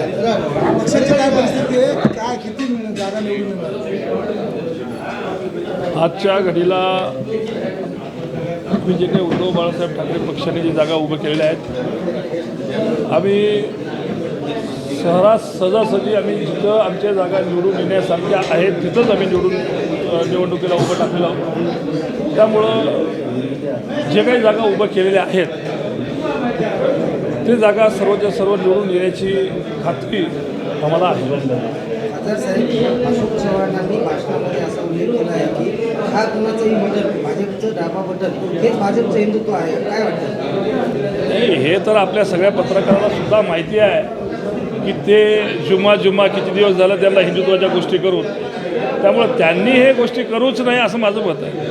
पक्षाची काय परिस्थिती आहे, काय किती जागा निवडून येणार? आजच्या घडीला आम्ही जे काही उद्धव बाळासाहेब ठाकरे पक्षाने जी जागा उभं केलेल्या आहेत, आम्ही सहजासहजी आम्ही जिथं आमच्या जागा निवडून येण्यासारख्या आहेत तिथंच आम्ही निवडणुकीला उभं टाकलेलं आहोत. त्यामुळं जे काही जागा उभं केलेल्या आहेत ते जागा सर्वच्या सर्व निवडून येण्याची खात्री आम्हाला आहे. खासदार साहेब, अशोक चव्हाणांनी भाषणामध्ये असा उल्लेख केला आहे की हा कुणाचंही बटन, भाजपचं डाबा बटन हेच भाजपचं हिंदुत्व आहे, काय वाटतं? नाही, हे तर आपल्या सगळ्या पत्रकारांना सुद्धा माहिती आहे की ते जुमा किती दिवस झालं त्यांना हिंदुत्वाच्या गोष्टी करून, त्यामुळं त्यांनी हे गोष्टी करूच नाही असं माझं मत आहे.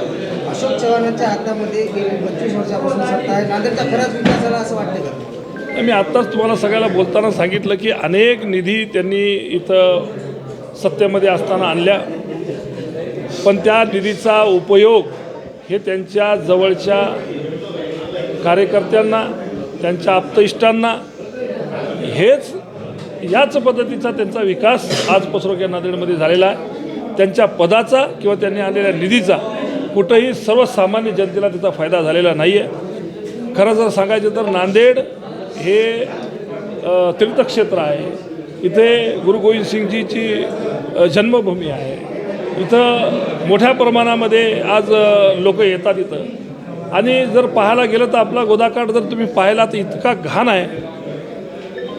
अशोक चव्हाणांच्या हातामध्ये गेली 25 वर्षापासून सत्ता आहे, नांदेडचा खराच विकास झाला असं वाटतं का? मी आत्ताच तुम्हाला सगळ्याला बोलताना सांगितलं की अनेक निधी त्यांनी इथं सत्तेमध्ये असताना आणल्या, पण त्या निधीचा उपयोग हे त्यांच्या जवळच्या कार्यकर्त्यांना, त्यांच्या आप्तइष्टांना हेच याच पद्धतीचा त्यांचा विकास आज पसरोक्या नांदेडमध्ये झालेला आहे. त्यांच्या पदाचा किंवा त्यांनी आणलेल्या निधीचा कुठंही सर्वसामान्य जनतेला त्याचा फायदा झालेला नाही आहे. खरं जर सांगायचं तर नांदेड हे तीर्थक्षेत्र आहे. इथे गुरु गोविंद सिंगजीची जन्मभूमी आहे. इथं मोठ्या प्रमाणामध्ये आज लोक येतात इथं, आणि जर पाहायला गेलं तर आपला गोदाकाठ जर तुम्ही पाहिला तर इतका घाण आहे,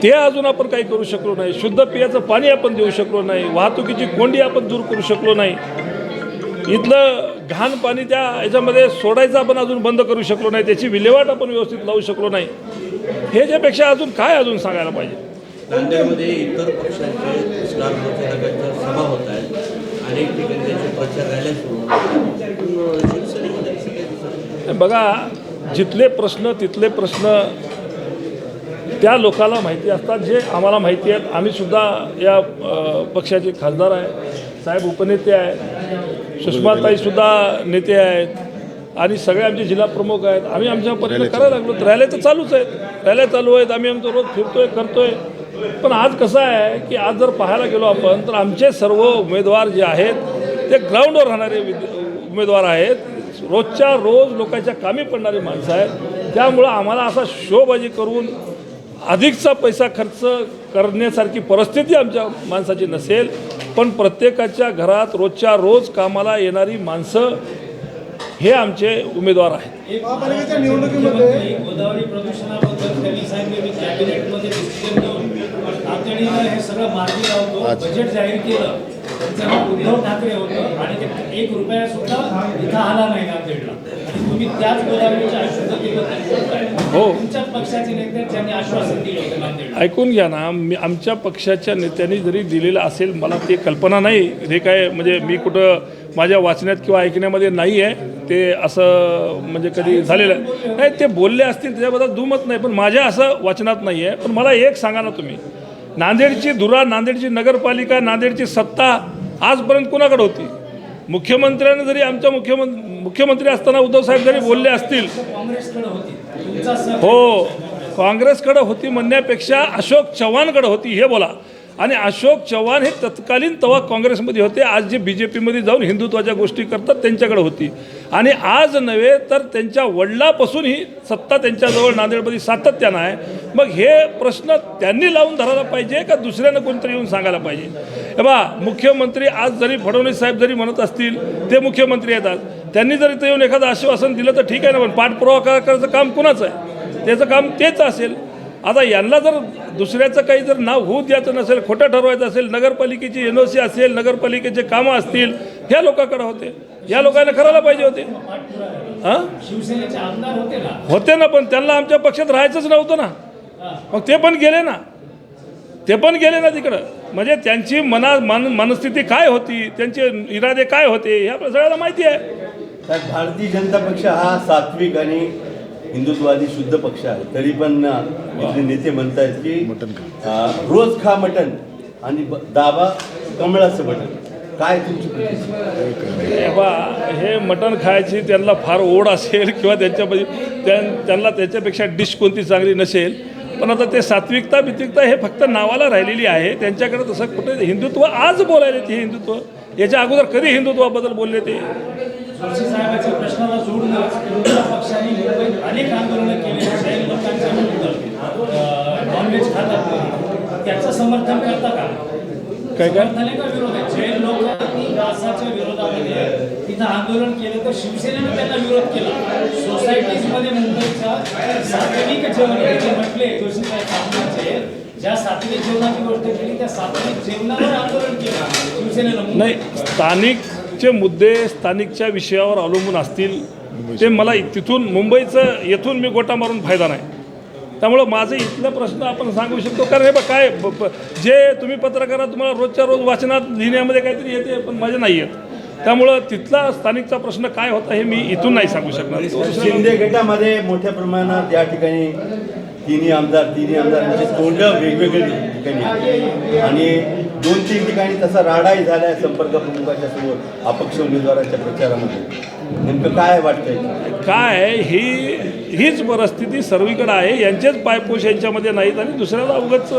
ते अजून आपण काही करू शकलो नाही. शुद्ध पिण्याचं पाणी आपण देऊ शकलो नाही, वाहतुकीची कोंडी आपण दूर करू शकलो नाही, इथलं घाण पाणी त्या याच्यामध्ये सोडायचं आपण अजून बंद करू शकलो नाही, त्याची विल्हेवाट आपण व्यवस्थित लावू शकलो नाही. हे ज्यापेक्षा अजून काय अजून सांगायला पाहिजे. नांदेडमध्ये इतर पक्षांचे स्टार प्रचारकांच्या सभा होत आहेत, अनेक ठिकाणी त्यांचे प्रचार रॅल्या सुरू होतात. शिवसेनेमध्ये असं काही दिसत नाही. बघा, जिथले प्रश्न तिथले प्रश्न त्या लोकांना माहिती असतात, जे आम्हाला माहिती आहेत. आम्हीसुद्धा या पक्षाचे खासदार आहे, साहेब उपनेते आहेत, सुषमाताईसुद्धा नेते आहेत, आणि सगळे आमचे जिल्हाप्रमुख आहेत. आम्ही आमच्या परीने करायला लागलो. रॅल्या तर चालूच आहेत, रॅल्या चालू आहेत, आम्ही आमचं रोज फिरतोय करतोय. पण आज कसं आहे की आज जर पाहायला गेलो आपण तर आमचे सर्व उमेदवार जे आहेत ते ग्राउंडवर राहणारे उमेदवार आहेत, रोजच्या रोज लोकांच्या कामी पडणारी माणसं आहेत. त्यामुळं आम्हाला असा शोबाजी करून अधिकचा पैसा खर्च करण्यासारखी परिस्थिती आमच्या माणसाची नसेल, पण प्रत्येकाच्या घरात रोजच्या रोज कामाला येणारी माणसं हे आमचे उमेदवार आहेत. महापालिकेच्या निवडणुकीमध्ये गोदावरी प्रदूषणाबद्दल त्यांनी सांगितलं की कॅबिनेटमध्ये डिसिजन घेऊन तातडीनं हे सगळं मार्गी लावतो, बजेट जाहीर केलं. त्यांचं नाव उद्धव ठाकरे होतं आणि ते 1 रुपया सुद्धा इथं आला नाही नांदेडला, आणि तुम्ही त्याच गोदावरीच्या अशुद्धतेबद्दल हो, तुमच्याच पक्षाचे नेते त्यांनी आश्वासन दिलं होतं नांदेडला. ऐकून घ्या ना, आमच्या पक्षाच्या नेत्यांनी जरी दिलेलं असेल, मला ते कल्पना नाही, हे काय म्हणजे मी कुठं माझ्या वाचण्यात किंवा ऐकण्यामध्ये नाही आहे ते, असं म्हणजे कधी झालेलं नाही. ते बोलले असतील त्याच्याबद्दल दुमत नाही, पण माझ्या असं वाचनात नाही आहे. पण मला एक सांगा ना तुम्ही, नांदेडची धुरा, नांदेडची नगरपालिका, नांदेडची सत्ता आजपर्यंत कुणाकडे होती? मुख्यमंत्र्यांनी जरी आमच्या मुख्यमंत्री असताना उद्धव साहेब जरी बोलले असतील, काँग्रेसकडे होती, तुमचा हो, काँग्रेसकडे होती म्हणण्यापेक्षा अशोक चव्हाणकडे होती हे बोला. आणि अशोक चव्हाण हे तत्कालीन तेव्हा काँग्रेसमध्ये होते, आज जे BJPमध्ये जाऊन हिंदुत्वाच्या गोष्टी करतात त्यांच्याकडे होती. आणि आज नव्हे तर त्यांच्या वडिलापासून ही सत्ता त्यांच्याजवळ नांदेडमध्ये सातत्यानं आहे. मग हे प्रश्न त्यांनी लावून धरायला पाहिजे का दुसऱ्यानं कोणतरी येऊन सांगायला पाहिजे? हे बा, मुख्यमंत्री आज जरी फडणवीस साहेब जरी म्हणत असतील, ते मुख्यमंत्री येतात, त्यांनी जर इथं येऊन एखादं आश्वासन दिलं तर ठीक आहे ना, पण पाठपुरावा करायचं काम कुणाचं आहे? त्याचं काम तेच असेल. आता यांना जर दुसऱ्याचं काही जर नाव होऊ द्यायचं नसेल, खोटं ठरवायचं असेल, नगरपालिकेची NOC असेल, नगरपालिकेचे कामं असतील, ह्या लोकांकडे होते, या लोकांना करायला पाहिजे होते. हां, शिवसेनेचे आमदार होते ना, पण त्यांना आमच्या पक्षात राहायचंच नव्हतं ना, मग ते पण गेले ना तिकडं. म्हणजे त्यांची मनस्थिती काय होती, त्यांचे इरादे काय होते हे आपल्या सगळ्याला माहिती आहे. भारतीय जनता पक्ष हा सात्विक आणि हिंदुत्ववादी शुद्ध पक्ष आहे, तरी पण इथले नेते म्हणतायत की रोज खा मटण आणि दाबा कमळाचं बटन. काय तुमची हे मटण खायची त्यांना फार ओढ असेल किंवा त्यांच्यामध्ये त्यांना त्याच्यापेक्षा डिश कोणती चांगली नसेल, पण आता ते सात्विकता बित्विकता हे फक्त नावाला राहिलेली आहे. त्यांच्याकडे तसं कुठे हिंदुत्व आज बोलायले ते हिंदुत्व, याच्या अगोदर कधी हिंदुत्वाबद्दल बोलले ते? जोशी साहेबांच्या प्रश्नाला जोडूनच विरोधी पक्षाने मुंबईत अनेक आंदोलनं केली. जैन लोकांच्या विरुद्ध नॉनव्हेज खातात नाही, त्याचं समर्थन करता का? काय काय समर्थन आहे का विरोध आहे? जैन लोकांनी वासाच्या विरोधामध्ये तिथं आंदोलन केलं तर शिवसेनेनं त्यांना विरोध केला. सोसायटीजमध्ये मुंबईच्या सात्विक जेवण जे म्हटले जोशी साहेबांचे, ज्या सात्विक जेवणाची गोष्ट केली त्या सात्विक जेवणावर आंदोलन केलं शिवसेनेनं. नाही, स्थानिकचे मुद्दे स्थानिकच्या विषयावर अवलंबून असतील ते मला तिथून मुंबईचं येथून मी गोटा मारून फायदा नाही. त्यामुळं माझं इथलं प्रश्न आपण सांगू शकतो. कारण हे बघ काय जे तुम्ही पत्रकारात तुम्हाला रोजच्या रोज वाचनात लिहिण्यामध्ये काहीतरी येते पण माझे नाही येत. त्यामुळं तिथला स्थानिकचा प्रश्न काय होता हे मी इथून नाही सांगू शकणार. शिंदे गटामध्ये मोठ्या प्रमाणात या ठिकाणी तिन्ही आमदारांचे तोंड वेगवेगळे ठिकाणी आहे आणि 2-3 ठिकाणी तसा राडाही झाला आहे संपर्क प्रमुखाच्या समोर अपक्ष उमेदवाराच्या प्रचारामध्ये. नेमकं काय वाटतंय? काय हीच परिस्थिती सर्वीकडे आहे. यांचेच पायपोश यांच्यामध्ये नाहीत आणि दुसऱ्याला उगाच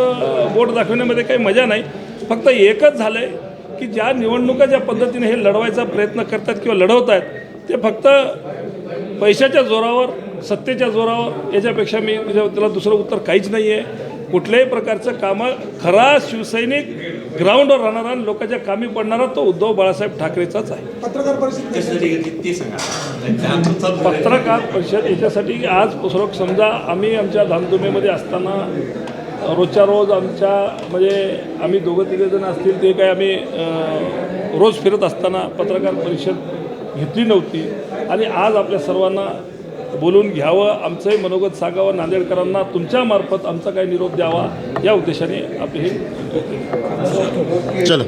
बोट दाखवण्यामध्ये काही मजा नाही. फक्त एकच झालं आहे की ज्या निवडणुका ज्या पद्धतीने हे लढवायचा प्रयत्न करतात किंवा लढवत आहेत ते फक्त पैशाच्या जोरावर, सत्तेच्या जोरावर, याच्यापेक्षा मी त्याला दुसरं उत्तर काहीच नाही आहे. कुठल्याही प्रकारचं कामं खरा शिवसैनिक ग्राउंडवर राहणारा आणि लोकांच्या कामी पडणारा तो उद्धव बाळासाहेब ठाकरेचाच आहे. पत्रकार परिषद पत्रकार परिषद याच्यासाठी की आज पुसरोक समजा आम्ही आमच्या धामधुमीमध्ये असताना रोजच्या रोज आमच्या म्हणजे आम्ही 2-3 जण असतील ते काय आम्ही रोज फिरत असताना पत्रकार परिषद घेतली नव्हती आणि आज आपल्या सर्वांना बोलून घ्यावं, आमचंही मनोगत सांगावं, नांदेडकरांना तुमच्यामार्फत आमचा काही निरोप द्यावा या उद्देशाने आपली ही चलो.